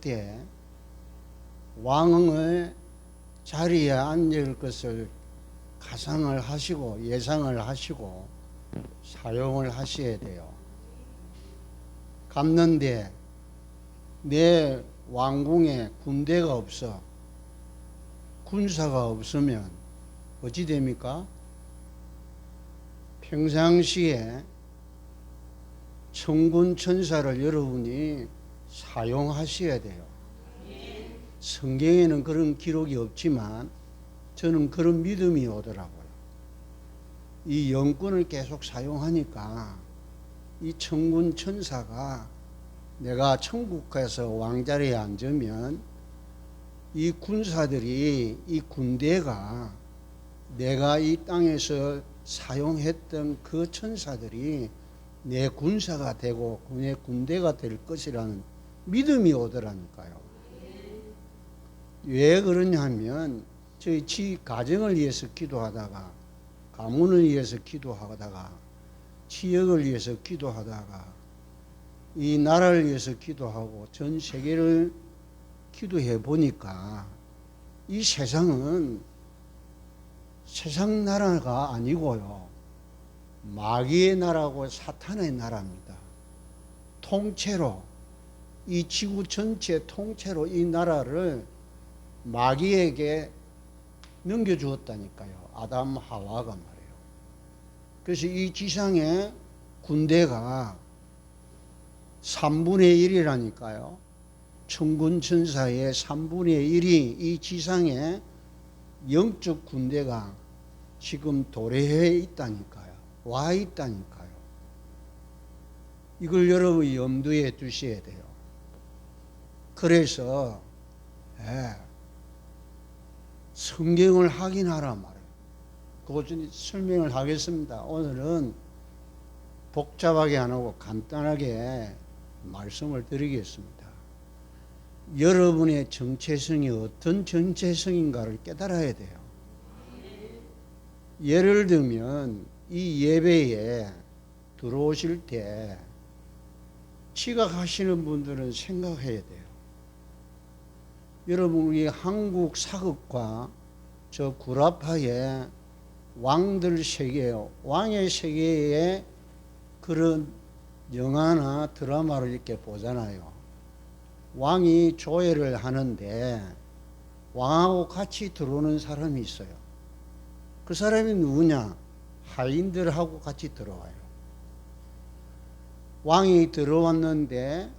때 왕의 자리에 앉을 것을 가상을 하시고 예상을 하시고 사용을 하셔야 돼요. 갔는데 내 왕궁에 군대가 없어, 군사가 없으면 어찌 됩니까? 평상시에 천군 천사를 여러분이 사용하셔야 돼요. 성경에는 그런 기록이 없지만 저는 그런 믿음이 오더라고요. 이 영권을 계속 사용하니까 이 천군 천사가 내가 천국 가서 왕자리에 앉으면 이 군사들이, 이 군대가 내가 이 땅에서 사용했던 그 천사들이 내 군사가 되고 내 군대가 될 것이라는 믿음이 오더라니까요. 왜 그러냐 하면 저희 가정을 위해서 기도하다가, 가문을 위해서 기도하다가, 지역을 위해서 기도하다가, 이 나라를 위해서 기도하고 전 세계를 기도해 보니까 이 세상은 세상 나라가 아니고요, 마귀의 나라고 사탄의 나라입니다. 통째로 이 지구 전체 통째로 이 나라를 마귀에게 넘겨주었다니까요. 아담 하와가 말이에요. 그래서 이 지상의 군대가 3분의 1이라니까요. 천군 천사의 3분의 1이 이 지상의 영적 군대가 지금 도래해 있다니까요. 와 있다니까요. 이걸 여러분이 염두에 두셔야 돼요. 그래서 성경을 확인하라 말이에요. 그것 좀 설명을 하겠습니다. 오늘은 복잡하게 안 하고 간단하게 말씀을 드리겠습니다. 여러분의 정체성이 어떤 정체성인가를 깨달아야 돼요. 예를 들면 이 예배에 들어오실 때 지각하시는 분들은 생각해야 돼요. 여러분, 우리 한국 사극과 저 구라파의 왕들 세계, 왕의 세계에 그런 영화나 드라마를 이렇게 보잖아요. 왕이 조회를 하는데 왕하고 같이 들어오는 사람이 있어요. 그 사람이 누구냐? 하인들하고 같이 들어와요. 왕이 들어왔는데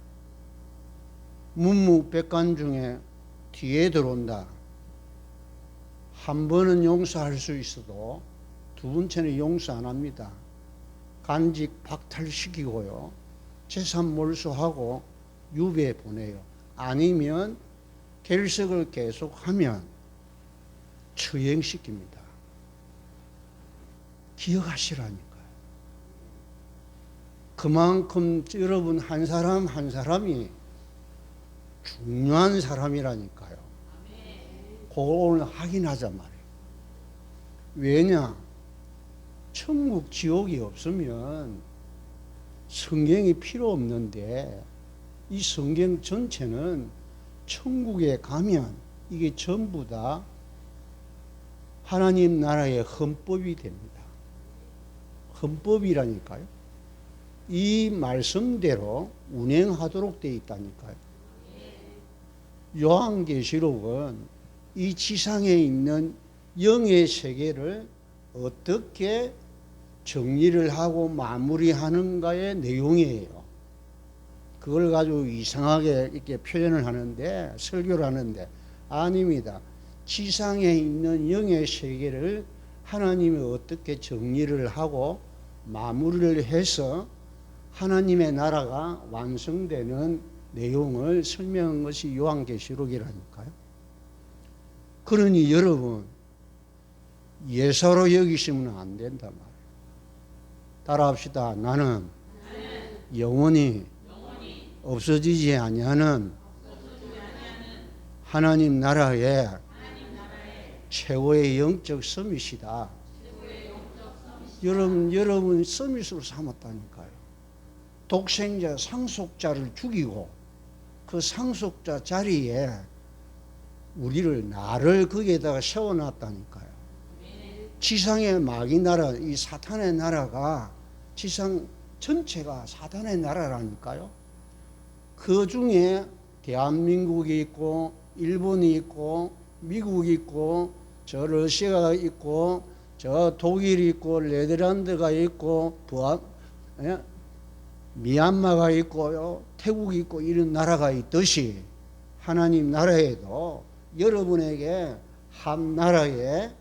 문무백관 중에 뒤에 들어온다. 한 번은 용서할 수 있어도 두 번째는 용서 안 합니다. 간직 박탈시키고요, 재산 몰수하고 유배 보내요. 아니면 결석을 계속하면 처형시킵니다. 기억하시라니까요. 그만큼 여러분 한 사람 한 사람이 중요한 사람이라니까요. 그걸 오늘 확인하자 말이에요. 왜냐? 천국 지옥이 없으면 성경이 필요 없는데 이 성경 전체는 천국에 가면 이게 전부 다 하나님 나라의 헌법이 됩니다. 헌법이라니까요. 이 말씀대로 운행하도록 되어 있다니까요. 요한계시록은 이 지상에 있는 영의 세계를 어떻게 정리를 하고 마무리하는가의 내용이에요. 그걸 가지고 이상하게 이렇게 표현을 하는데, 설교를 하는데, 아닙니다. 지상에 있는 영의 세계를 하나님이 어떻게 정리를 하고 마무리를 해서 하나님의 나라가 완성되는 내용을 설명한 것이 요한계시록이라니까요. 그러니 여러분, 예사로 여기시면 안 된다 말이에요. 따라합시다. 나는 영원히 없어지지 아니하는 하나님 나라의 최고의 영적 서밋이다. 여러분 서밋으로 삼았다니까요. 독생자 상속자를 죽이고 그 상속자 자리에 나를 거기에다가 세워놨다니까요. 지상의 마귀 나라, 이 사탄의 나라가 지상 전체가 사탄의 나라라니까요. 그 중에 대한민국이 있고 일본이 있고 미국이 있고 저 러시아가 있고 저 독일이 있고 네덜란드가 있고 미얀마가 있고요, 태국이 있고 이런 나라가 있듯이 하나님 나라에도 여러분에게 한 나라에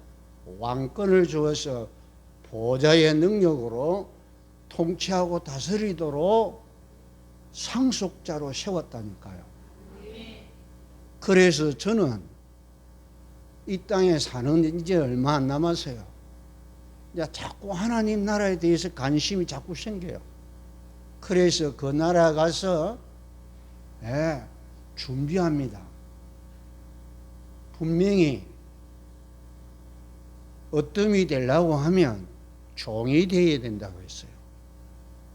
왕권을 주어서 보좌의 능력으로 통치하고 다스리도록 상속자로 세웠다니까요. 그래서 저는 이 땅에 사는 이제 얼마 안 남았어요. 자꾸 하나님 나라에 대해서 관심이 자꾸 생겨요. 그래서 그 나라 가서 준비합니다. 분명히 어떤 이 되려고 하면 종이 되어야 된다고 했어요.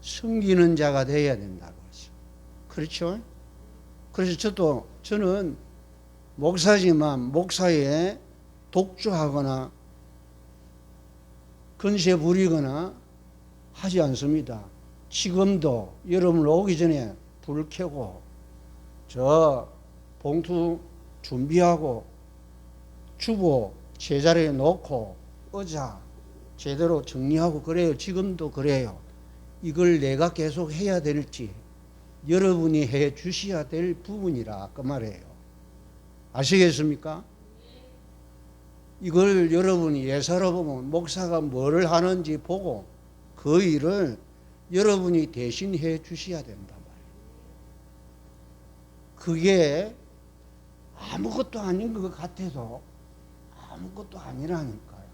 섬기는 자가 되어야 된다고 했어요. 그렇죠? 그래서 저는 목사지만 목사에 독주하거나 건세 부리거나 하지 않습니다. 지금도 여러분 오기 전에 불 켜고 저 봉투 준비하고 주보 제자리에 놓고 의자 제대로 정리하고 그래요. 지금도 그래요. 이걸 내가 계속 해야 될지 여러분이 해 주셔야 될 부분이라 그 말이에요. 아시겠습니까? 이걸 여러분이 예사로 보면 목사가 뭐를 하는지 보고 그 일을 여러분이 대신 해 주셔야 된단 말이에요. 그게 아무것도 아닌 것 같아도 아무것도 아니라니까요.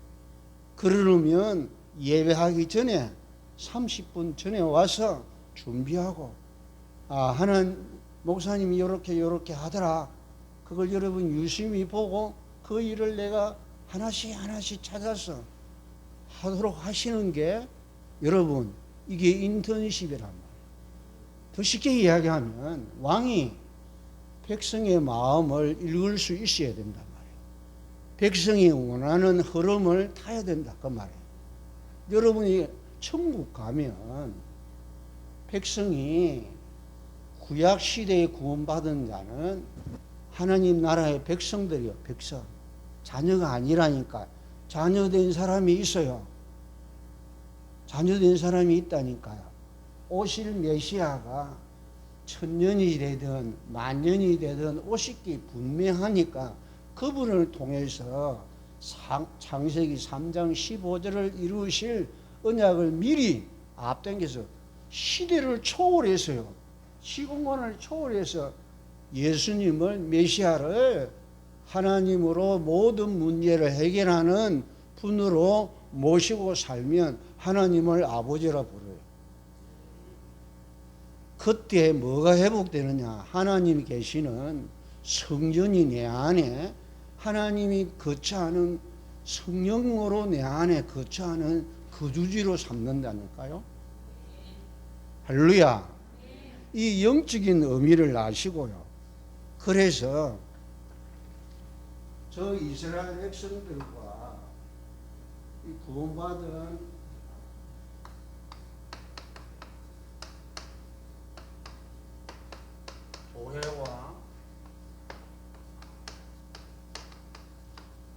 그러면 예배하기 전에 30분 전에 와서 준비하고 하는 목사님이 이렇게 하더라. 그걸 여러분 유심히 보고 그 일을 내가 하나씩 찾아서 하도록 하시는 게 여러분 이게 인턴십이란 말이에요. 더 쉽게 이야기하면 왕이 백성의 마음을 읽을 수 있어야 된단 말이에요. 백성이 원하는 흐름을 타야 된다 그 말이에요. 여러분이 천국 가면 백성이 구약 시대에 구원받은 자는 하나님 나라의 백성들이요. 백성. 자녀가 아니라니까. 자녀된 사람이 있어요. 자녀된 사람이 있다니까요. 오실 메시아가 1000년이 되든 만년이 되든 오실 게 분명하니까 그분을 통해서 창세기 3장 15절을 이루실 언약을 미리 앞당겨서 시대를 초월해서요. 시공간을 초월해서 예수님을 메시아를 하나님으로 모든 문제를 해결하는 분으로 모시고 살면 하나님을 아버지라 부르요. 그때 뭐가 회복되느냐? 하나님이 계시는 성전이 내 안에 하나님이 거처하는 성령으로 내 안에 거처하는 거주지로 삼는다니까요. 할렐루야. 이 영적인 의미를 아시고요. 그래서 저 이스라엘 백성들과 이 구원받은 교회와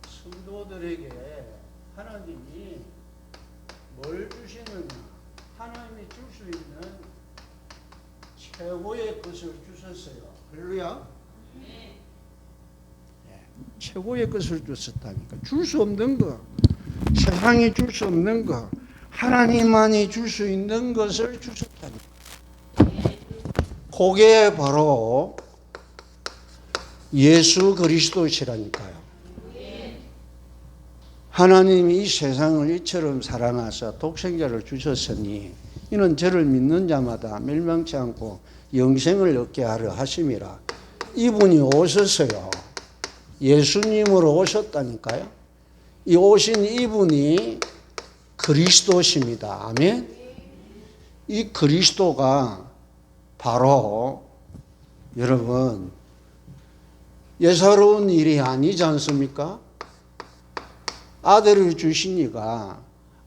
성도들에게 하나님이 뭘 주시느냐? 하나님이 줄 수 있는 최고의 것을 주셨어요. 할렐루야. 네. 최고의 것을 주셨다니까. 줄 수 없는 거, 세상이 줄 수 없는 거, 하나님만이 줄 수 있는 것을 주셨다니까. 그게 바로 예수 그리스도시라니까요. 하나님이 이 세상을 이처럼 사랑하사 독생자를 주셨으니 이는 저를 믿는 자마다 멸망치 않고 영생을 얻게 하려 하심이라. 이분이 오셨어요. 예수님으로 오셨다니까요. 이 오신 이분이 그리스도십니다. 아멘. 이 그리스도가 바로 여러분, 예사로운 일이 아니지 않습니까? 아들을 주시니까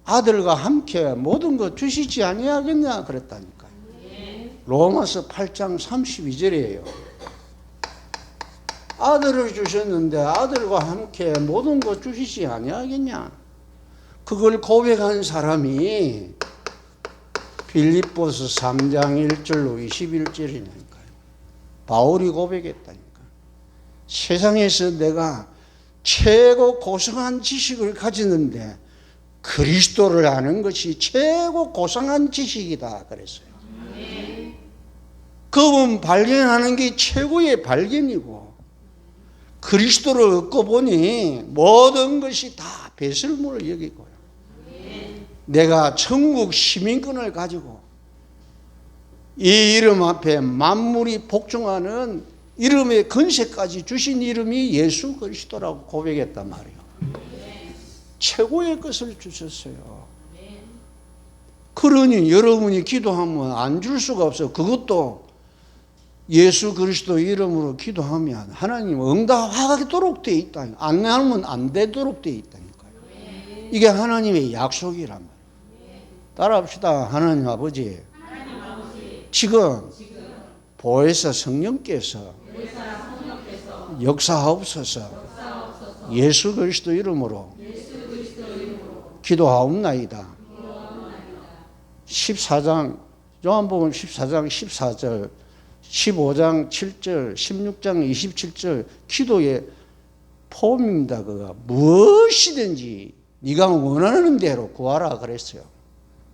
아들과 함께 모든 것 주시지 아니하겠냐 그랬다니까요. 로마서 8장 32절이에요. 아들을 주셨는데 아들과 함께 모든 것 주시지 아니하겠냐. 그걸 고백한 사람이 빌립보서 3장 1절로 21절이니까요. 바울이 고백했다니까. 세상에서 내가 최고 고상한 지식을 가지는데 그리스도를 아는 것이 최고 고상한 지식이다 그랬어요. 그분 발견하는 게 최고의 발견이고 그리스도를 얻고 보니 모든 것이 다 배설물을 여기고요. 내가 천국 시민권을 가지고 이 이름 앞에 만물이 복종하는 이름의 건세까지 주신 이름이 예수 그리스도라고 고백했단 말이에요. 최고의 것을 주셨어요. 그러니 여러분이 기도하면 안 줄 수가 없어요. 그것도 예수 그리스도 이름으로 기도하면 하나님 응답하도록 되어 있다. 안 하면 안 되도록 되어 있다니까요. 이게 하나님의 약속이란 말이에요. 따라합시다. 하나님 아버지, 지금 보혜사 성령께서 역사하옵소서. 예수 그리스도 이름으로 기도하옵나이다. 14장 요한복음 14장 14절 15장 7절 16장 27절 기도의 폼입니다. 그가 무엇이든지 네가 원하는 대로 구하라 그랬어요.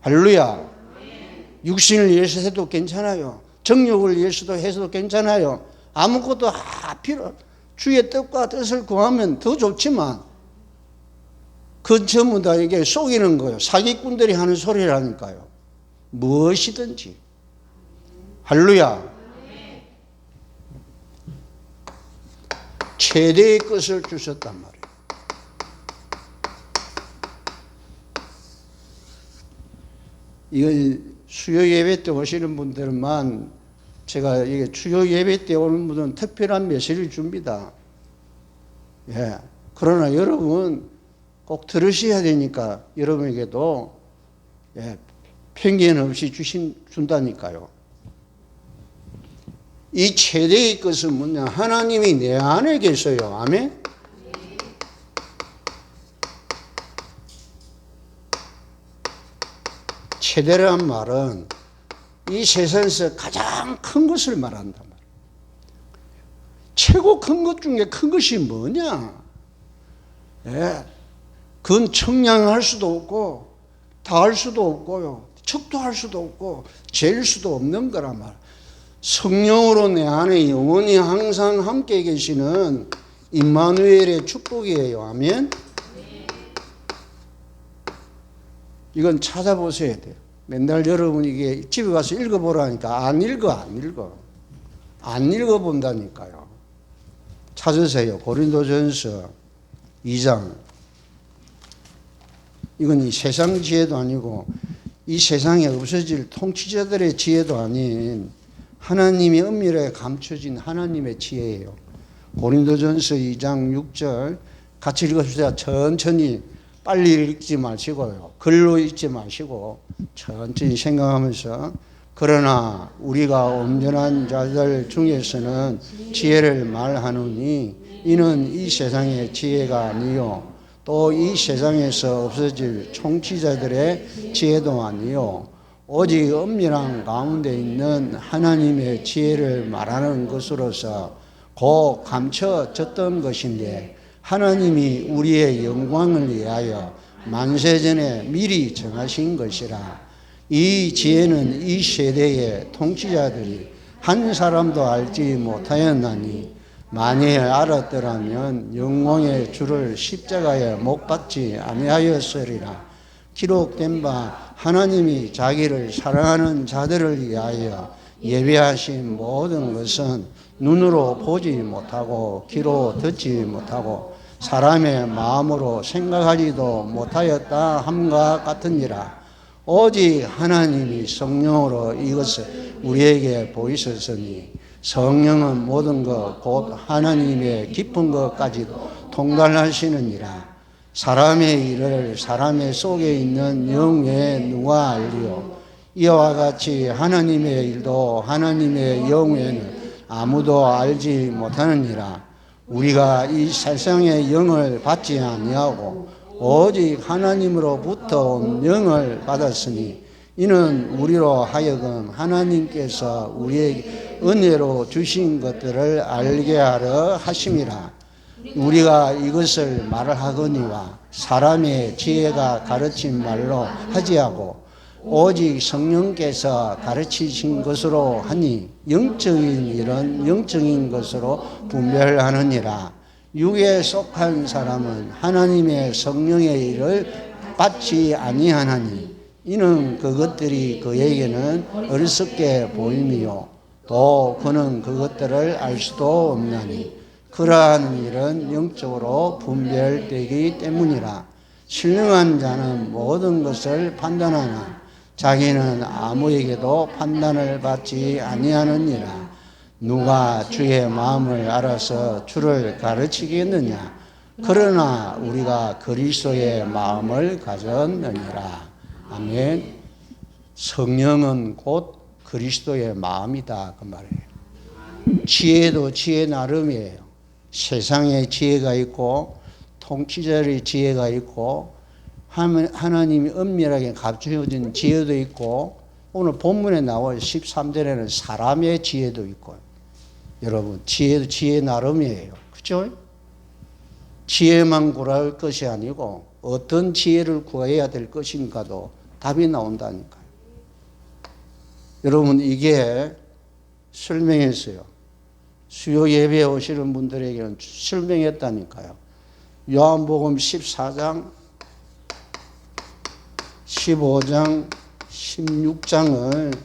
할렐루야. 육신을 위해서 해도 괜찮아요. 정욕을 위해서도 해도 괜찮아요. 아무것도 필요 주의 뜻과 뜻을 구하면 더 좋지만 그건 전부 다 이게 속이는 거예요. 사기꾼들이 하는 소리라니까요. 무엇이든지. 할렐루야. 최대의 것을 주셨단 말이에요. 이건 수요 예배 때 오시는 분들만 제가 이게 수요 예배 때 오는 분은 특별한 메시지를 줍니다. 예. 그러나 여러분 꼭 들으셔야 되니까 여러분에게도 예, 편견 없이 준다니까요. 이 최대의 것은 뭐냐? 하나님이 내 안에 계셔요. 아멘? 최대란 말은 이 세상에서 가장 큰 것을 말한단 말이에요. 최고 큰 것 중에 큰 것이 뭐냐? 예. 그건 청량할 수도 없고 다할 수도 없고요. 척도할 수도 없고 잴 수도 없는 거란 말이에요. 성령으로 내 안에 영원히 항상 함께 계시는 임마누엘의 축복이에요. 아멘? 이건 찾아보셔야 돼요. 맨날 여러분 이게 집에 가서 읽어보라니까 안 읽어본다니까요. 찾으세요. 고린도전서 2장. 이건 이 세상 지혜도 아니고 이 세상에 없어질 통치자들의 지혜도 아닌 하나님이 은밀하게 감춰진 하나님의 지혜예요. 고린도전서 2장 6절 같이 읽어주세요. 천천히 빨리 읽지 마시고요. 글로 읽지 마시고 천천히 생각하면서 그러나 우리가 온전한 자들 중에서는 지혜를 말하노니 이는 이 세상의 지혜가 아니요 또 이 세상에서 없어질 총치자들의 지혜도 아니요 오직 은밀한 가운데 있는 하나님의 지혜를 말하는 것으로서 곧 감춰졌던 것인데 하나님이 우리의 영광을 위하여 만세전에 미리 정하신 것이라. 이 지혜는 이 세대의 통치자들이 한 사람도 알지 못하였나니 만일 알았더라면 영광의 주를 십자가에 못 박지 아니하였으리라. 기록된 바 하나님이 자기를 사랑하는 자들을 위하여 예배하신 모든 것은 눈으로 보지 못하고 귀로 듣지 못하고 사람의 마음으로 생각하지도 못하였다 함과 같으니라. 오직 하나님이 성령으로 이것을 우리에게 보이셨으니 성령은 모든 것 곧 하나님의 깊은 것까지도 통달하시느니라. 사람의 일을 사람의 속에 있는 영 외에 누가 알리요. 이와 같이 하나님의 일도 하나님의 영 외에는 아무도 알지 못하느니라. 우리가 이 세상의 영을 받지 아니하고 오직 하나님으로부터 온 영을 받았으니 이는 우리로 하여금 하나님께서 우리에게 은혜로 주신 것들을 알게 하려 하심이라. 우리가 이것을 말하거니와 사람의 지혜가 가르친 말로 하지 하고 오직 성령께서 가르치신 것으로 하니 영적인 일은 영적인 것으로 분별하느니라. 육에 속한 사람은 하나님의 성령의 일을 받지 아니하나니 이는 그것들이 그에게는 어리석게 보임이요 또 그는 그것들을 알 수도 없나니 그러한 일은 영적으로 분별되기 때문이라. 신령한 자는 모든 것을 판단하나 자기는 아무에게도 판단을 받지 아니하느니라. 누가 주의 마음을 알아서 주를 가르치겠느냐. 그러나 우리가 그리스도의 마음을 가졌느니라. 아멘. 성령은 곧 그리스도의 마음이다 그 말이에요. 지혜도 지혜 나름이에요. 세상에 지혜가 있고 통치자의 지혜가 있고 하나님이 은밀하게 감추어진 지혜도 있고 오늘 본문에 나와 13절에는 사람의 지혜도 있고 여러분 지혜도 지혜 나름이에요. 그렇죠? 지혜만 구할 것이 아니고 어떤 지혜를 구해야 될 것인가도 답이 나온다니까요. 여러분 이게 설명했어요. 수요 예배에 오시는 분들에게는 설명했다니까요. 요한복음 14장, 15장, 16장을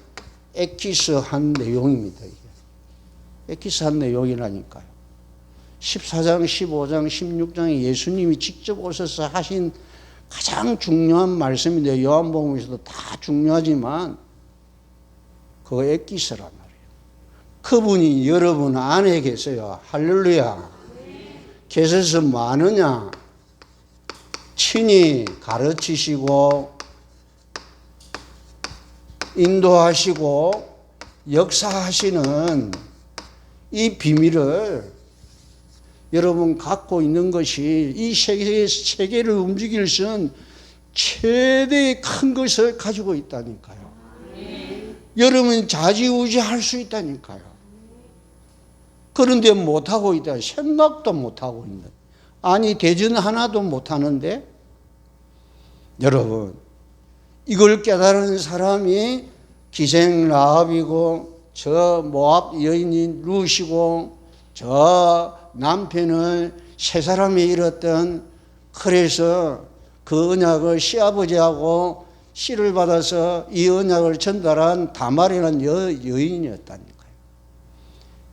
엑기스한 내용입니다. 이게. 엑기스한 내용이라니까요. 14장, 15장, 16장에 예수님이 직접 오셔서 하신 가장 중요한 말씀인데 요한복음에서도 다 중요하지만 그거 엑기스란 말이에요. 그분이 여러분 안에 계세요. 할렐루야. 계셔서 뭐 하느냐? 친히 가르치시고 인도하시고 역사하시는 이 비밀을 여러분 갖고 있는 것이 이 세계를 움직일 수 있는 최대의 큰 것을 가지고 있다니까요. 여러분이 좌지우지할 수 있다니까요. 그런데 못하고 있다. 생각도 못하고 있는. 아니 대전 하나도 못하는데 여러분 이걸 깨달은 사람이 기생 라합이고 저 모압 여인이 룻이고 저 남편을 세 사람이 잃었던 그래서 그 언약을 시아버지하고 씨를 받아서 이 언약을 전달한 다말이라는 여인이었다니까요.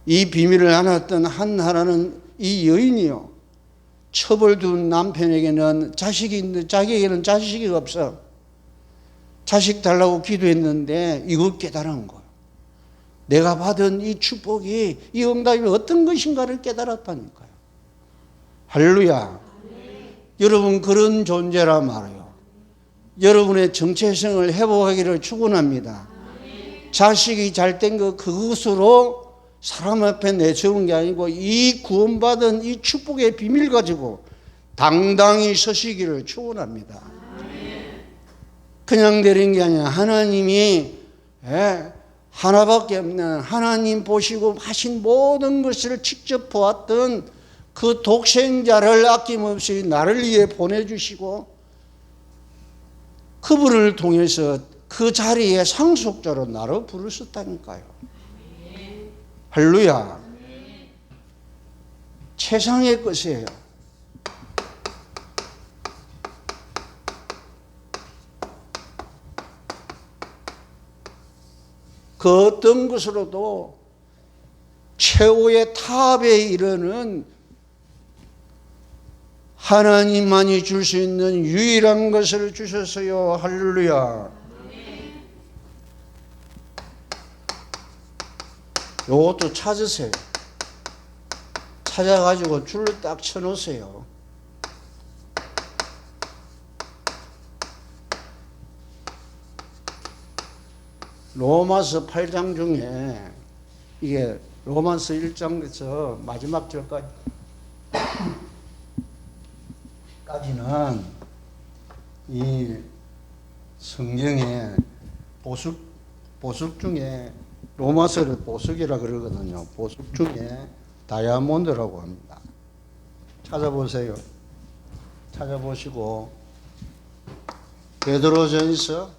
이 비밀을 알았던 한나라는 이 여인이요. 처벌둔 남편에게는 자식이 있는데 자기에게는 자식이 없어. 자식 달라고 기도했는데 이걸 깨달은 거예요. 내가 받은 이 축복이 이 응답이 어떤 것인가를 깨달았다니까요. 할렐루야. 여러분 그런 존재란 말이에요. 여러분의 정체성을 회복하기를 축원합니다. 자식이 잘된 것 그것으로 사람 앞에 내세우는 게 아니고 이 구원받은 이 축복의 비밀 가지고 당당히 서시기를 축원합니다. 그냥 내린 게 아니라 하나님이 하나밖에 없는 하나님 보시고 하신 모든 것을 직접 보았던 그 독생자를 아낌없이 나를 위해 보내주시고 그분을 통해서 그 자리에 상속자로 나를 부르셨다니까요. 할렐루야. 최상의 것이에요. 그 어떤 것으로도 최후의 탑에 이르는 하나님만이 줄 수 있는 유일한 것을 주셨어요. 할렐루야. 요것도 찾으세요. 찾아가지고 줄을 딱 쳐놓으세요. 로마서 8장 중에 이게 로마서 1장에서 마지막 절까지는 이 성경의 보석 중에 로마서를 보석이라 그러거든요. 보석 중에 다이아몬드라고 합니다. 찾아보세요. 찾아보시고 베드로전서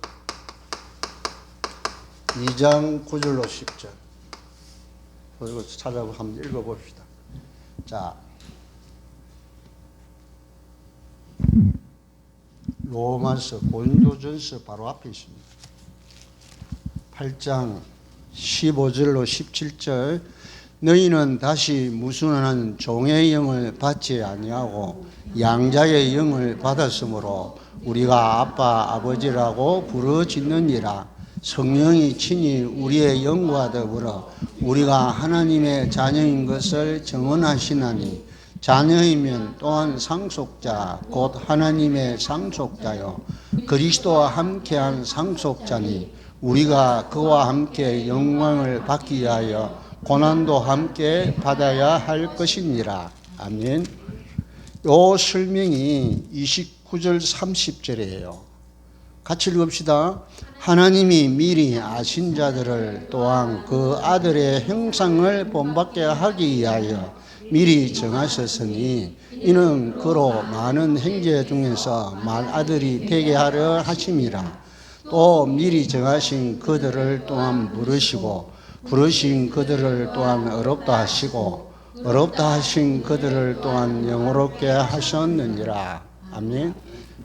2장 9절로 10절 그리고 찾아보고 한번 읽어봅시다. 자, 로마서 고린도전서 바로 앞에 있습니다. 8장 15절로 17절 너희는 다시 무순한 종의 영을 받지 아니하고 양자의 영을 받았으므로 우리가 아빠 아버지라고 부르짖느니라. 성령이 친히 우리의 영과 더불어 우리가 하나님의 자녀인 것을 증언하시나니 자녀이면 또한 상속자 곧 하나님의 상속자요 그리스도와 함께한 상속자니 우리가 그와 함께 영광을 받기 위하여 고난도 함께 받아야 할 것이니라. 아멘. 요 설명이 29절 30절이에요. 같이 읽읍시다. 하나님이 미리 아신 자들을 또한 그 아들의 형상을 본받게 하기 위하여 미리 정하셨으니 이는 그로 많은 형제 중에서 맏아들이 되게 하려 하심이라. 또 미리 정하신 그들을 또한 부르시고 부르신 그들을 또한 어렵다 하시고 어렵다 하신 그들을 또한 영어롭게 하셨느니라. 아멘.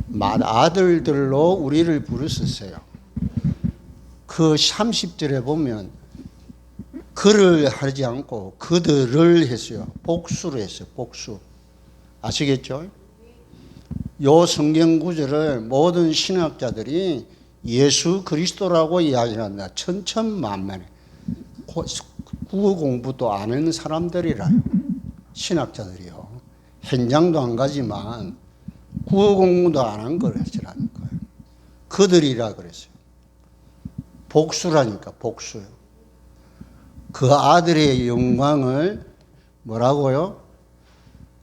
맏아들들로 우리를 부르셨어요. 그 30절에 보면 그를 하지 않고 그들을 했어요. 복수를 했어요. 복수. 아시겠죠? 요 성경 구절을 모든 신학자들이 예수 그리스도라고 이야기한다. 천천만만해. 국어 공부도 안 하는 사람들이라요. 신학자들이요. 현장도 안 가지만 국어 공부도 안 한 거라는 거예요. 그들이라 그랬어요. 복수라니까, 복수요. 그 아들의 영광을 뭐라고요?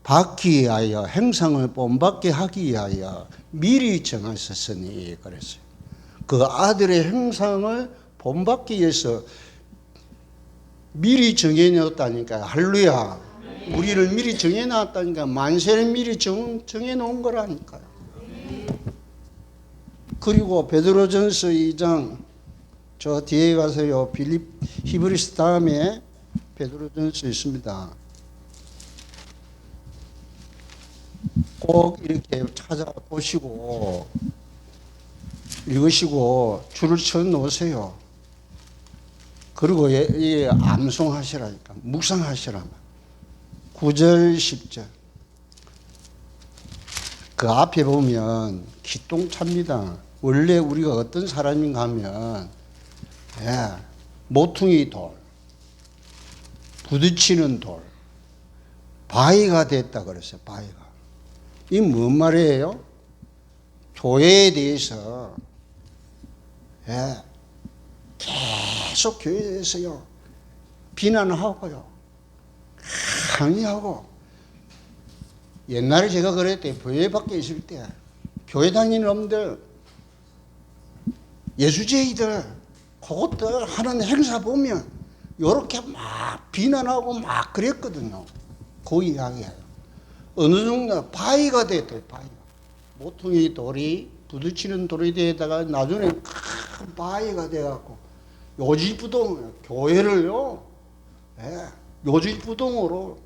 받기 위하여, 행상을 본받게 하기 위하여 미리 정하셨으니 그랬어요. 그 아들의 행상을 본받기 위해서 미리 정해놓았다니까요. 할렐루야. 우리를 미리 정해놨다니까. 만세를 미리 정해놓은 거라니까요. 그리고 베드로전서 2장 저 뒤에 가서요. 히브리서 다음에 베드로전서 있습니다. 꼭 이렇게 찾아보시고 읽으시고 줄을 쳐 놓으세요. 그리고 암송하시라니까. 묵상하시라면 9절 10절 그 앞에 보면 기똥차입니다. 원래 우리가 어떤 사람인가 하면 모퉁이 돌, 부딪히는 돌, 바위가 됐다 그랬어요. 바위가. 이 뭔 말이에요? 교회에 대해서 계속 교회에 대해서요 비난하고요 강의하고. 옛날에 제가 그랬대. 교회 밖에 있을 때 교회 다니는 놈들 예수제이들 그것들 하는 행사 보면 요렇게 막 비난하고 막 그랬거든요. 그 이야기예요. 어느 정도 바위가 됐대요. 바위가. 모퉁이 돌이 부딪히는 돌이 되다가 나중에 큰 바위가 돼갖고 요지부동 교회를요 요지부동으로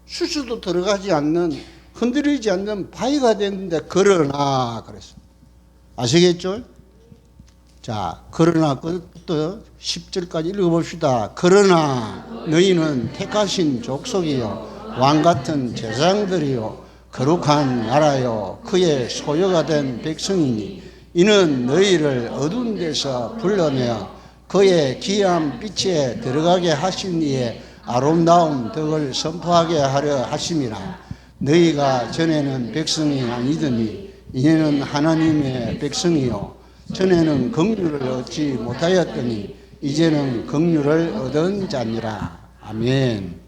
수수도 들어가지 않는 흔들리지 않는 바위가 됐는데 그러나 그랬어. 아시겠죠? 자, 그러나 그부터 10절까지 읽어봅시다. 그러나 너희는 택하신 족속이요 왕같은 제사장들이요 거룩한 나라요 그의 소유가 된 백성이니 이는 너희를 어두운 데서 불러내어 그의 귀한 빛에 들어가게 하신 이의 아름다운 덕을 선포하게 하려 하심이라. 너희가 전에는 백성이 아니더니 이제는 하나님의 백성이요 전에는 긍휼을 얻지 못하였더니 이제는 긍휼을 얻은 자니라. 아멘.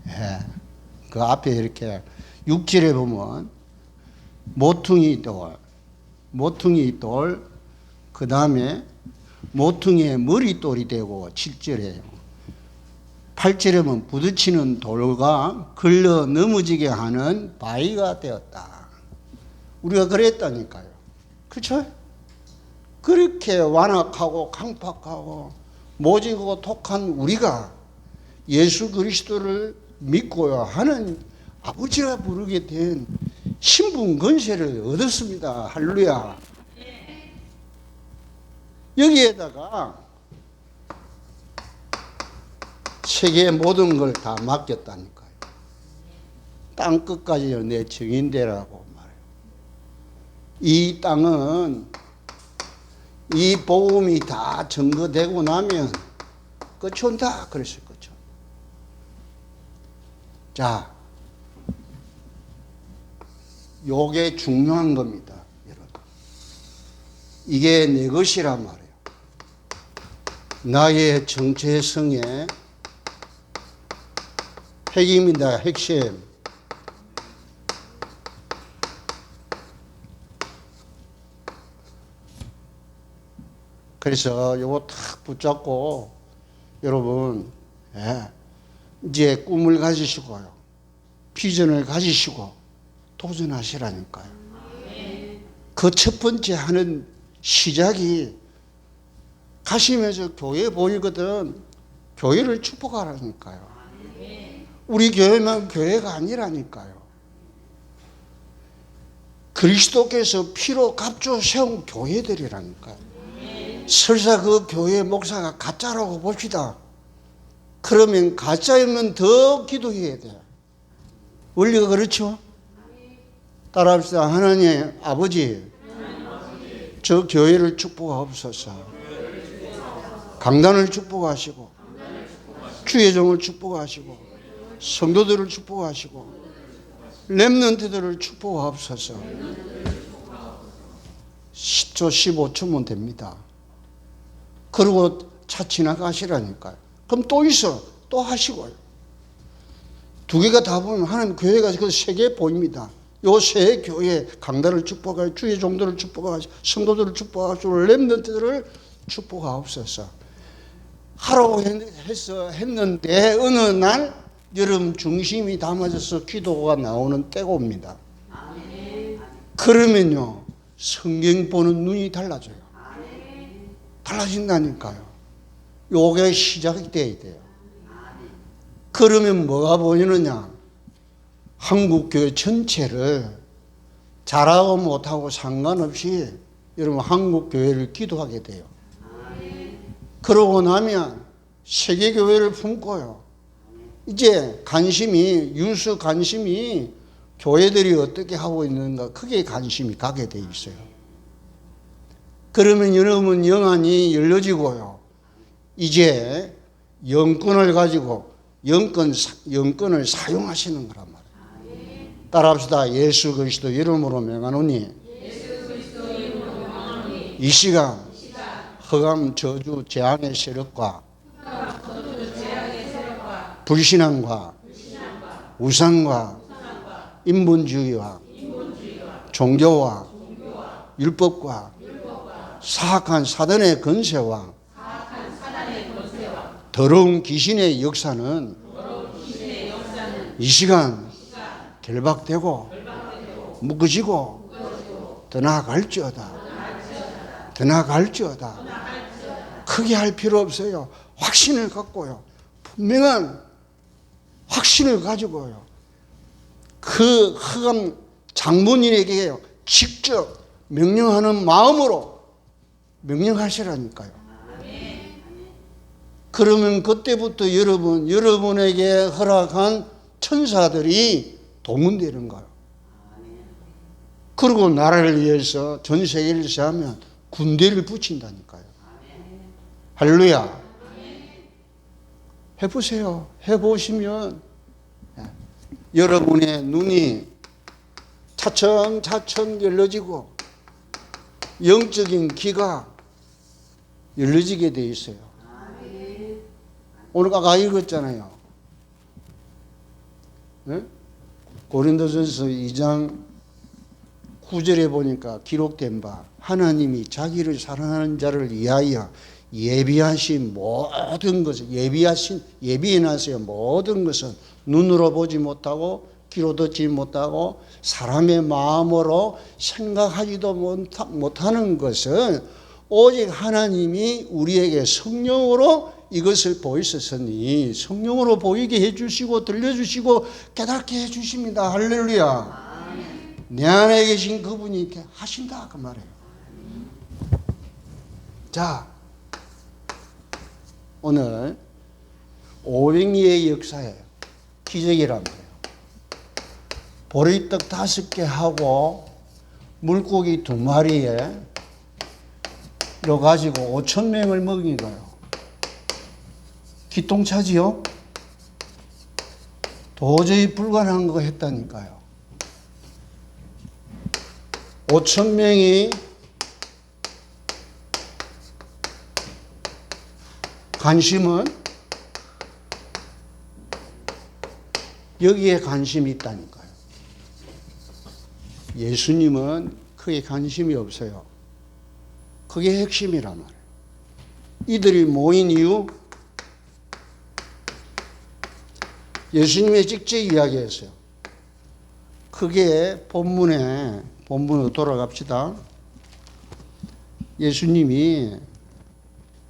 예. 그 앞에 이렇게 6절에 보면 모퉁이 돌, 그 다음에 모퉁이의 머리돌이 되고 7절에 8절에 보면 부딪히는 돌과 걸러 넘어지게 하는 바위가 되었다. 우리가 그랬다니까요. 그렇죠? 그렇게 완악하고 강팍하고 모지고 독한 우리가 예수 그리스도를 믿고요 하는 아버지가 부르게 된 신분 권세를 얻었습니다. 할렐루야. 여기에다가 세계의 모든 걸 다 맡겼다니까요. 땅 끝까지 내 증인되라고 말해요. 이 땅은 이 복음이 다 증거되고 나면 끝이 온다 그랬을 거죠. 자, 요게 중요한 겁니다, 여러분. 이게 내 것이란 말이에요. 나의 정체성의 핵입니다, 핵심. 그래서 요거 탁 붙잡고 여러분, 이제 꿈을 가지시고요, 비전을 가지시고 도전하시라니까요. 그 첫 번째 하는 시작이 가시면서 교회 보이거든 교회를 축복하라니까요. 우리 교회만 교회가 아니라니까요. 그리스도께서 피로 값줘 세운 교회들이라니까요. 설사 그 교회 목사가 가짜라고 봅시다. 그러면 가짜이면 더 기도해야 돼요. 원리가 그렇죠? 따라합시다. 하나님 아버지, 저 교회를 축복하옵소서. 강단을 축복하시고 주의 종을 축복하시고 성도들을 축복하시고 렘넌트들을 축복하옵소서. 10초 15초면 됩니다. 그리고 차 지나가시라니까요. 그럼 또 있어. 또 하시고요. 두 개가 다 보면 하나님 교회가 그 세 개 보입니다. 요 세 교회 강단을 축복하시고 주의 종들을 축복하시고 성도들을 축복하시고 렘넌트들을 축복하옵소서. 하라고 했는데 어느 날 여러분 중심이 담아져서 기도가 나오는 때가 옵니다. 그러면요 성경 보는 눈이 달라져요. 달라진다니까요. 요게 시작이 돼야 돼요. 그러면 뭐가 보이느냐? 한국교회 전체를 잘하고 못하고 상관없이 여러분 한국교회를 기도하게 돼요. 그러고 나면 세계교회를 품고요. 이제 유수 관심이 교회들이 어떻게 하고 있는가 크게 관심이 가게 돼 있어요. 그러면 여러분 영안이 열려지고요. 이제 영권을 가지고 영권을 사용하시는 거란 말이에요. 따라합시다. 예수 그리스도 이름으로 명하노니 이 시간 흑암 저주 재앙의 세력과 불신앙과 우상과 인본주의와 종교와 율법과 사악한 사단의 건세와 더러운 귀신의 역사는 이 시간 결박되고 묶어지고 더 나아갈지어다. 더 나아갈지어다. 크게 할 필요 없어요. 확신을 갖고요. 분명한 확신을 가지고요. 그 흑암 장본인에게 직접 명령하는 마음으로 명령하시라니까요. 그러면 그때부터 여러분에게 허락한 천사들이 동원되는 거예요. 그리고 나라를 위해서 전 세계를 세하면 군대를 붙인다니까요. 할렐루야. 해보세요. 해보시면 여러분의 눈이 차츰차츰 열려지고 영적인 귀가 열려지게 돼 있어요. 오늘 아까 읽었잖아요. 네? 고린도전서 2장 9절에 보니까 기록된 바 하나님이 자기를 사랑하는 자를 위하여 예비하신 모든 것을 예비해놨어요. 모든 것은 눈으로 보지 못하고 귀로 듣지 못하고 사람의 마음으로 생각하지도 못하는 것은 오직 하나님이 우리에게 성령으로 이것을 보이셨으니 성령으로 보이게 해주시고 들려주시고 깨닫게 해주십니다. 할렐루야. 내 안에 계신 그분이 이렇게 하신다 그 말이에요. 자, 오늘 오병이의 역사에 기적이랍니다. 보리떡 5개 하고 물고기 2마리에 이거 가지고 5,000명을 먹인 거예요. 기똥차지요? 도저히 불가능한 거 했다니까요. 5,000명이 관심은 여기에 관심이 있다니까요. 예수님은 크게 관심이 없어요. 그게 핵심이란 말이에요. 이들이 모인 이유 예수님이 직접 이야기했어요. 그게 본문으로 돌아갑시다. 예수님이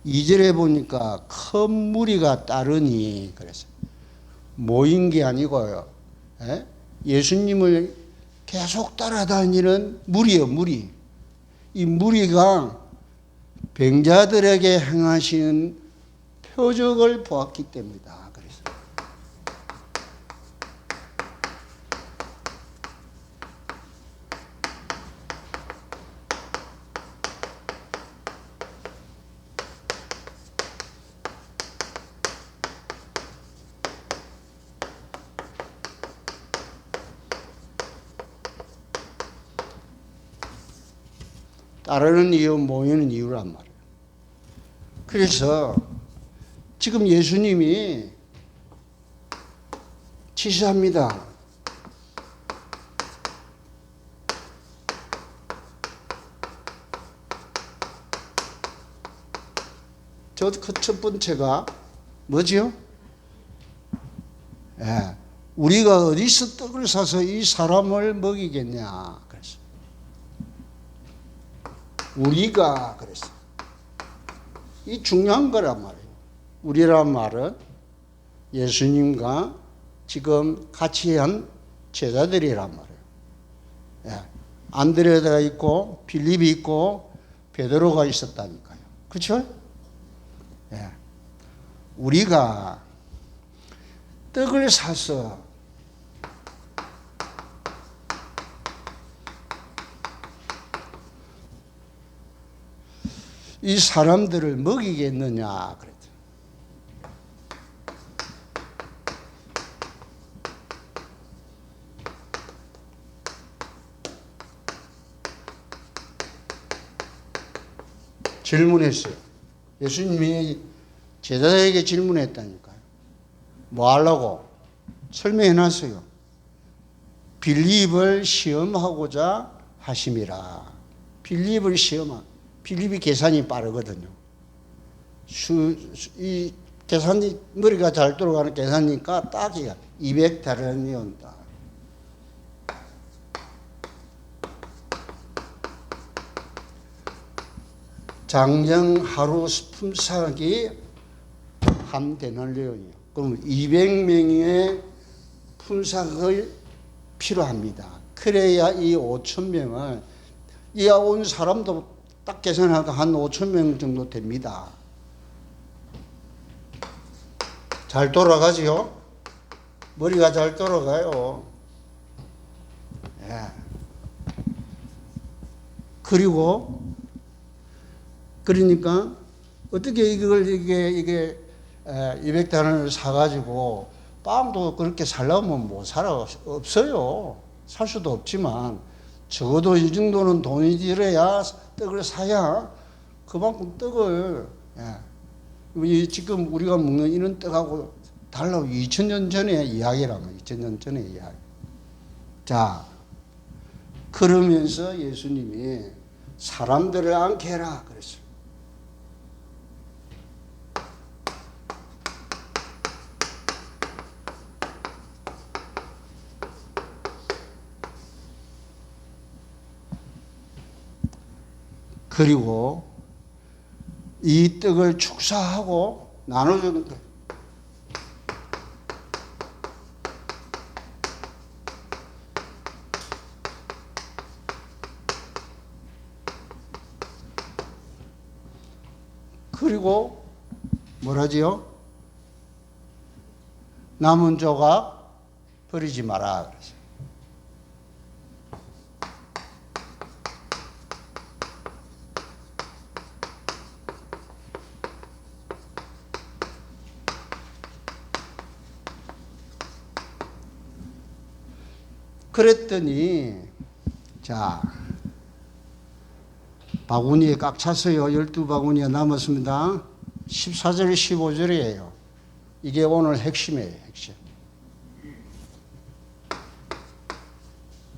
2절에 보니까 큰 무리가 따르니 그랬어요. 모인 게 아니고요. 예수님을 계속 따라다니는 무리예요. 무리. 이 무리가 병자들에게 행하시는 표적을 보았기 때문이다. 그랬어요. 따르는 이유, 모이는 이유란 말이에요. 그래서 지금 예수님이 지시합니다. 그 첫 번째가 뭐지요? 우리가 어디서 떡을 사서 이 사람을 먹이겠냐. 그래서 우리가 그랬어요. 이 중요한 거란 말이에요. 우리란 말은 예수님과 지금 같이 한 제자들이란 말이에요. 안드레가 있고 빌립이 있고 베드로가 있었다니까요. 그렇죠? 우리가 떡을 사서 이 사람들을 먹이겠느냐 그랬죠. 질문했어요. 예수님이 제자에게 질문했다니까요. 뭐 하려고? 설명해놨어요. 빌립을 시험하고자 하심이라. 빌립을 빌립이 계산이 빠르거든요. 이 계산이 머리가 잘 돌아가는 계산이니까 딱 200달러이 온다. 장정 하루 품삯이 한 데날리온이요. 그럼 200명의 품삯을 필요합니다. 그래야 이 5,000명을 이 온 사람도 딱 계산하고 한 5,000명 정도 됩니다. 잘 돌아가지요? 머리가 잘 돌아가요. 그러니까 어떻게 이게 200단을 사가지고 빵도 그렇게 살려면 못 살아. 없어요. 살 수도 없지만 적어도 이 정도는 돈이 들어야 떡을 사야 그만큼 떡을, 이 지금 우리가 먹는 이런 떡하고 달라고 2000년 전의 이야기라면 2000년 전의 이야기. 자, 그러면서 예수님이 사람들을 앉게 해라 그랬어요. 그리고 이 떡을 축사하고 나눠주는 거예요. 그리고 뭐라지요? 남은 조각 버리지 마라 그랬어요. 그랬더니 자, 바구니에 꽉 찼어요. 12바구니가 남았습니다. 14절 15절이에요. 이게 오늘 핵심이에요. 핵심.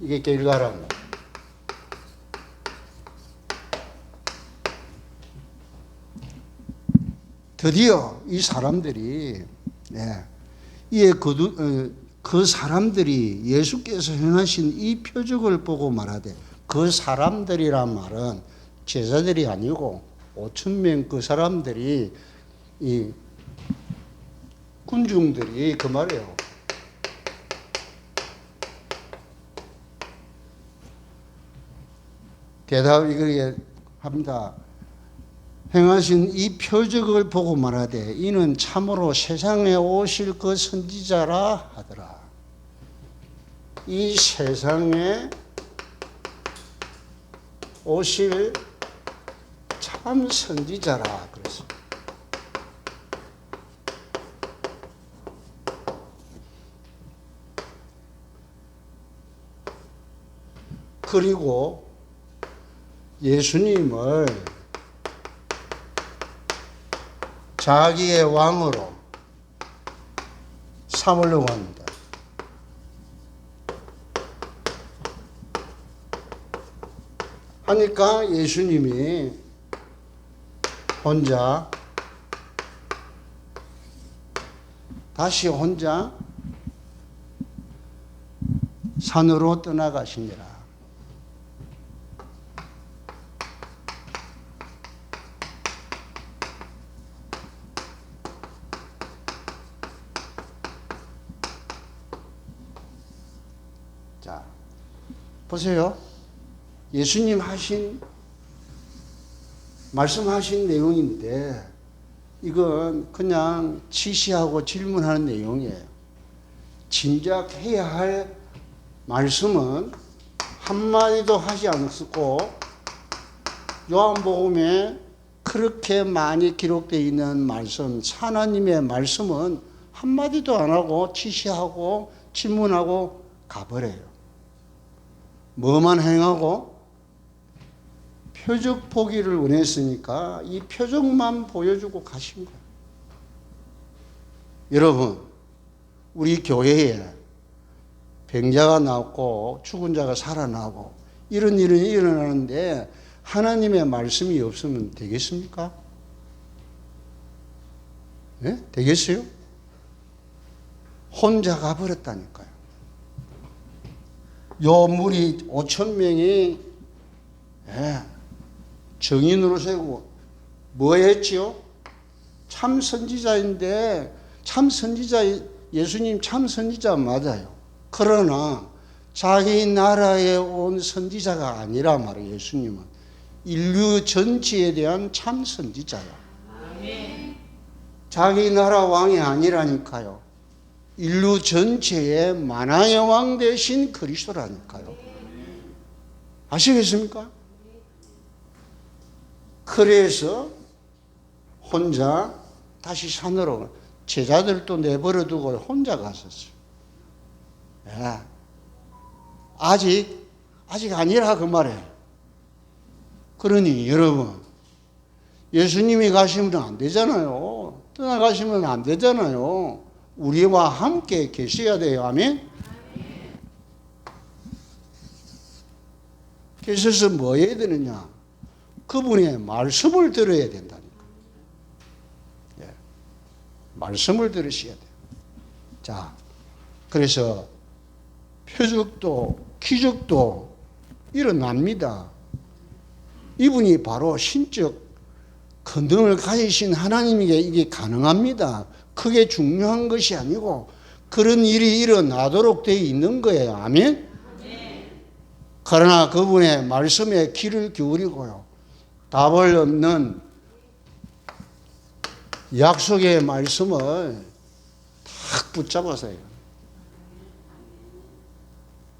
이게 결과랍니다. 드디어 이 사람들이 그 사람들이 예수께서 행하신 이 표적을 보고 말하되, 그 사람들이란 말은 제자들이 아니고 5,000명 그 사람들이, 이 군중들이 그 말이에요. 대답 이렇게 합니다. 행하신 이 표적을 보고 말하되 이는 참으로 세상에 오실 그 선지자라 하더라. 이 세상에 오실 참 선지자라 그랬어. 그리고 예수님을 자기의 왕으로 삼으려고 합니다. 하니까 예수님이 다시 혼자 산으로 떠나가시니라. 자, 보세요. 예수님 말씀하신 내용인데 이건 그냥 지시하고 질문하는 내용이에요. 진작 해야 할 말씀은 한마디도 하지 않았고, 요한복음에 그렇게 많이 기록되어 있는 말씀, 하나님의 말씀은 한마디도 안 하고 지시하고 질문하고 가버려요. 뭐만 행하고 표적 보기를 원했으니까 이 표적만 보여주고 가신 거예요. 여러분, 우리 교회에 병자가 낫고 죽은 자가 살아나고 이런 일이 일어나는데 하나님의 말씀이 없으면 되겠습니까? 네? 되겠어요? 혼자 가버렸다니까요. 요 무리 5,000명이 정인으로 세우고 뭐 했지요? 참 선지자인데, 참 선지자, 예수님 참 선지자 맞아요. 그러나 자기 나라에 온 선지자가 아니라 말이에요. 예수님은 인류 전체에 대한 참 선지자야. 자기 나라 왕이 아니라니까요. 인류 전체의 만왕의 왕 대신 그리스도라니까요. 아시겠습니까? 그래서 혼자 다시 산으로 제자들도 내버려 두고 혼자 갔었어요. 예. 아직 아니라 그 말이에요. 그러니 여러분, 예수님이 가시면 안 되잖아요. 떠나가시면 안 되잖아요. 우리와 함께 계셔야 돼요. 아멘? 계셔서 뭐 해야 되느냐? 그분의 말씀을 들어야 된다니까. 예. 말씀을 들으셔야 돼요. 자, 그래서 표적도 기적도 일어납니다. 이분이 바로 신적 권능을 가지신 하나님에게 이게 가능합니다. 크게 중요한 것이 아니고 그런 일이 일어나도록 되어 있는 거예요. 아멘? 그러나 그분의 말씀에 귀를 기울이고요. 답을 없는 약속의 말씀을 딱 붙잡아서요.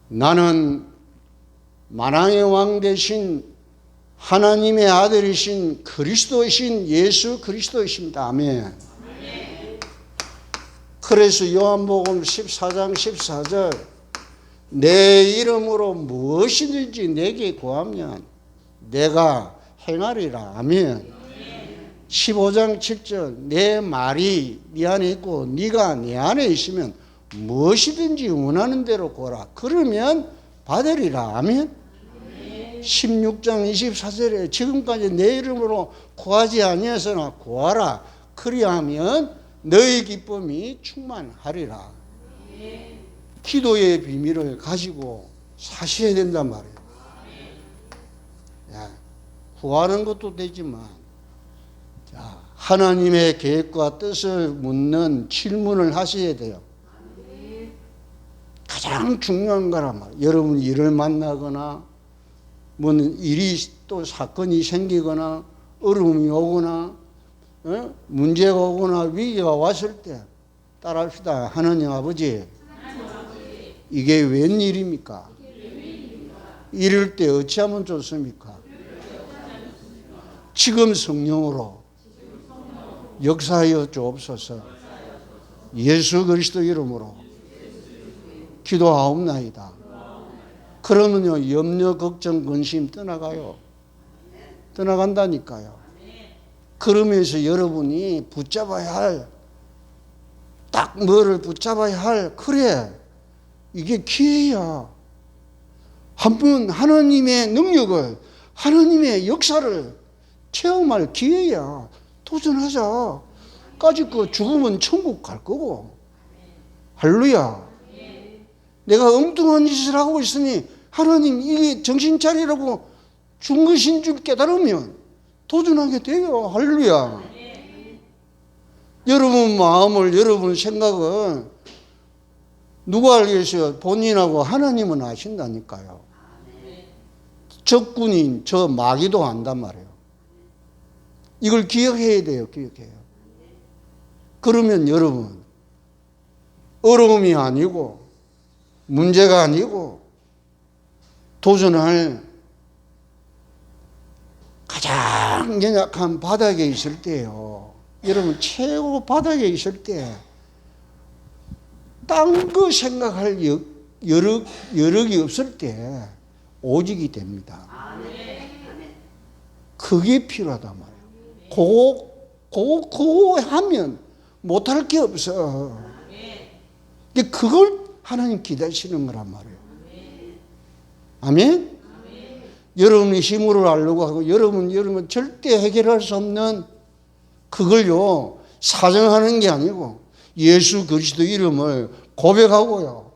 나는 만왕의 왕 되신 하나님의 아들이신 그리스도이신 예수 그리스도이십니다. 아멘. 그래서 요한복음 14장 14절 내 이름으로 무엇이든지 내게 구하면 내가 행하리라. 아멘. 15장 7절 내 말이 네 안에 있고 네가 내 안에 있으면 무엇이든지 원하는 대로 구하라. 그러면 받으리라. 아멘. 16장 24절에 지금까지 내 이름으로 구하지 아니하서나 구하라. 그리하면 너의 기쁨이 충만하리라. 기도의 비밀을 가지고 사셔야 된단 말이에요. 야, 구하는 것도 되지만 자, 하나님의 계획과 뜻을 묻는 질문을 하셔야 돼요. 가장 중요한 거란 말이에요. 여러분 일을 만나거나 무슨 일이 또 사건이 생기거나 어려움이 오거나 문제가 오거나 위기가 왔을 때 따라합시다. 하나님 아버지, 이게 웬일입니까? 이럴 때 어찌하면 좋습니까? 지금 성령으로 역사하여 주옵소서. 예수 그리스도 이름으로 기도하옵나이다. 그러면요, 염려, 걱정, 근심 떠나가요. 떠나간다니까요. 그러면서 여러분이 붙잡아야 할, 딱 뭐를 붙잡아야 할, 그래, 이게 기회야. 한번 하나님의 능력을, 하나님의 역사를 체험할 기회야. 도전하자. 까짓 거 죽으면 천국 갈 거고. 할렐루야. 내가 엉뚱한 짓을 하고 있으니 하나님 이게 정신 차리라고 준 것인 줄 깨달으면 도전하게 돼요. 할렐루야. 여러분 마음을, 여러분 생각을 누가 알겠어요? 본인하고 하나님은 아신다니까요. 적군인 저 마귀도 안단 말이에요. 이걸 기억해야 돼요. 기억해요. 그러면 여러분 어려움이 아니고 문제가 아니고 도전할 가장 연약한 바닥에 있을 때요. 여러분 최고 바닥에 있을 때 딴 거 생각할 여력이 없을 때 오직이 됩니다. 그게 필요하단 말이에요. 그거 하면 못할 게 없어. 그걸 하나님 기다리시는 거란 말이에요. 아멘? 여러분이 힘으로 하려고 하고 여러분 절대 해결할 수 없는 그걸요 사정하는 게 아니고 예수 그리스도 이름을 고백하고요.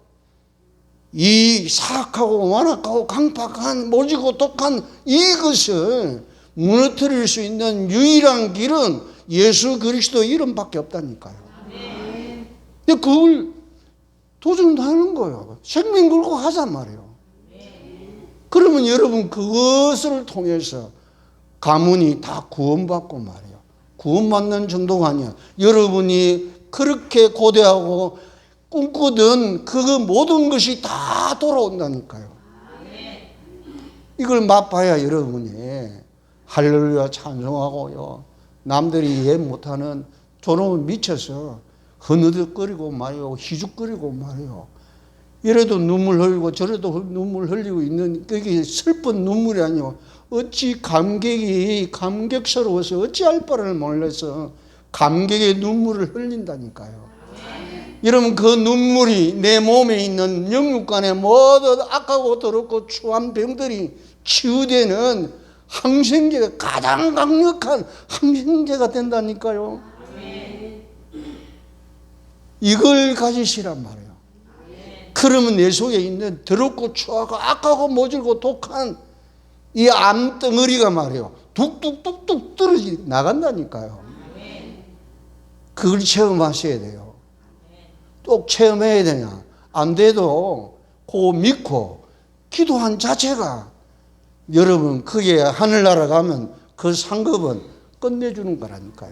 이 사악하고 완악하고 강팍한 모지고 독한 이것을 무너뜨릴 수 있는 유일한 길은 예수 그리스도 이름밖에 없다니까요. 근데 그걸 도전하는 거예요. 생명 걸고 하잔 말이에요. 그러면 여러분 그것을 통해서 가문이 다 구원받고 말이에요. 구원받는 정도가 아니야. 여러분이 그렇게 고대하고 꿈꾸던 그 모든 것이 다 돌아온다니까요. 이걸 맛봐야 여러분이 할렐루야 찬송하고요. 남들이 이해 못하는 저놈을 미쳐서 흐느득거리고 말이요, 희죽거리고 말이요. 이래도 눈물 흘리고 저래도 눈물 흘리고 있는 그게 슬픈 눈물이 아니고 어찌 감격스러워서 어찌할 바를 몰라서 감격의 눈물을 흘린다니까요. 여러분 그 눈물이 내 몸에 있는 영육간에 모두 악하고 더럽고 추한 병들이 치유되는 항생제가 가장 강력한 항생제가 된다니까요. 이걸 가지시란 말이에요. 그러면 내 속에 있는 더럽고 추하고 악하고 모질고 독한 이 암덩어리가 말이에요. 뚝뚝뚝뚝 떨어지 나간다니까요. 그걸 체험하셔야 돼요. 꼭 체험해야 되냐? 안 돼도 그거 믿고 기도한 자체가 여러분 그게 하늘나라 가면 그 상급은 끝내주는 거라니까요.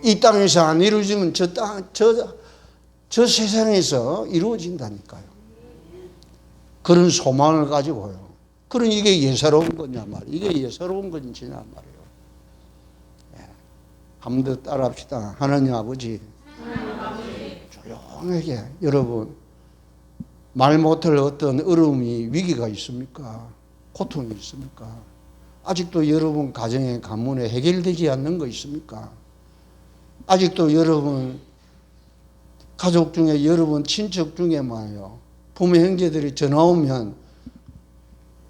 이 땅에서 안 이루어지면 저 세상에서 이루어진다니까요. 그런 소망을 가지고요. 그런 이게 예사로운 거냐 말이에요. 이게 예사로운 건지냐 말이에요. 한 번 더 따라합시다. 하나님 아버지, 조용하게 여러분 말 못할 어떤 어려움이 위기가 있습니까? 고통이 있습니까? 아직도 여러분 가정의 가문에 해결되지 않는 거 있습니까? 아직도 여러분 가족 중에 여러분 친척 중에 말이요. 부모 형제들이 전화 오면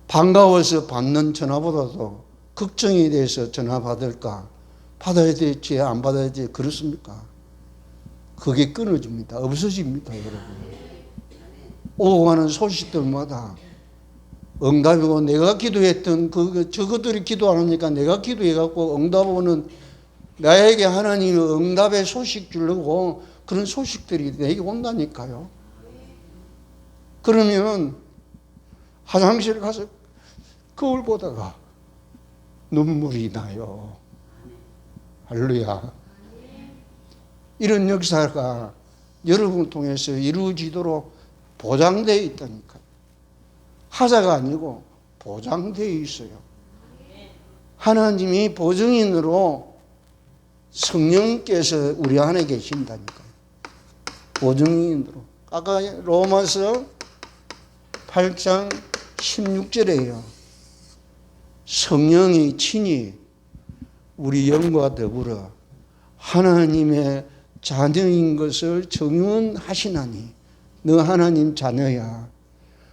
반가워서 받는 전화보다도 걱정이 돼서 전화 받을까? 받아야 될지 안 받아야 될지 그렇습니까? 그게 끊어집니다. 없어집니다, 여러분. 오고 가는 소식들마다 응답이고 내가 기도했던 저것들이 기도 안 하니까 내가 기도해갖고 응답 오는 나에게 하나님의 응답의 소식 주려고 그런 소식들이 내게 온다니까요. 그러면 화장실 가서 거울 보다가 눈물이 나요. 할렐루야. 이런 역사가 여러분을 통해서 이루어지도록 보장되어 있다니까요. 하자가 아니고 보장되어 있어요. 하나님이 보증인으로 성령께서 우리 안에 계신다니까요. 보증인으로. 아까 로마서 8장 16절에요. 성령이 친히 우리 영과 더불어 하나님의 자녀인 것을 증언하시나니 너 하나님 자녀야.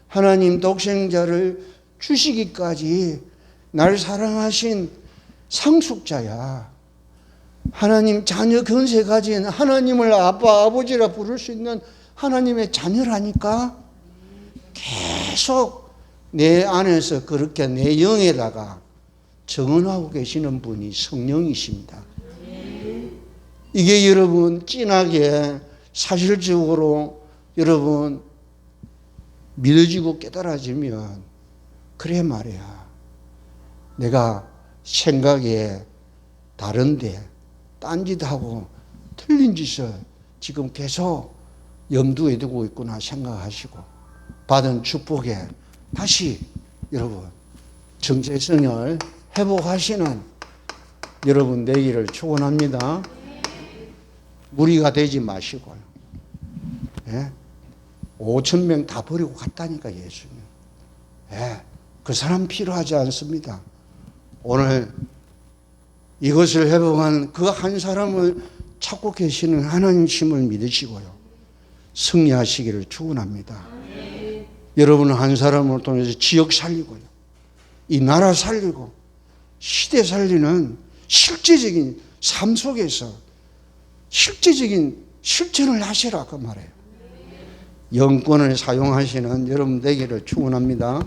하나님 독생자를 주시기까지 날 사랑하신 상속자야. 하나님 자녀 권세 가진 하나님을 아빠 아버지라 부를 수 있는 하나님의 자녀라니까. 계속 내 안에서 그렇게 내 영에다가 증언하고 계시는 분이 성령이십니다. 이게 여러분 진하게 사실적으로 여러분 믿어지고 깨달아지면 그래 말이야. 내가 생각에 다른데 딴짓하고 틀린 짓을 지금 계속 염두에 두고 있구나 생각하시고 받은 축복에 다시 여러분 정체성을 회복하시는 여러분 되기를 축원합니다. 무리가 되지 마시고요. 예? 5,000명 다 버리고 갔다니까 예수님. 예? 그 사람 필요하지 않습니다. 오늘 이것을 회복한 그 한 사람을 찾고 계시는 하나님심을 믿으시고요. 승리하시기를 축원합니다. 여러분은 한 사람을 통해서 지역 살리고요. 이 나라 살리고 시대 살리는 실제적인 삶 속에서 실제적인 실천을 하시라 그 말이에요. 영권을 사용하시는 여러분 되기를 축원합니다.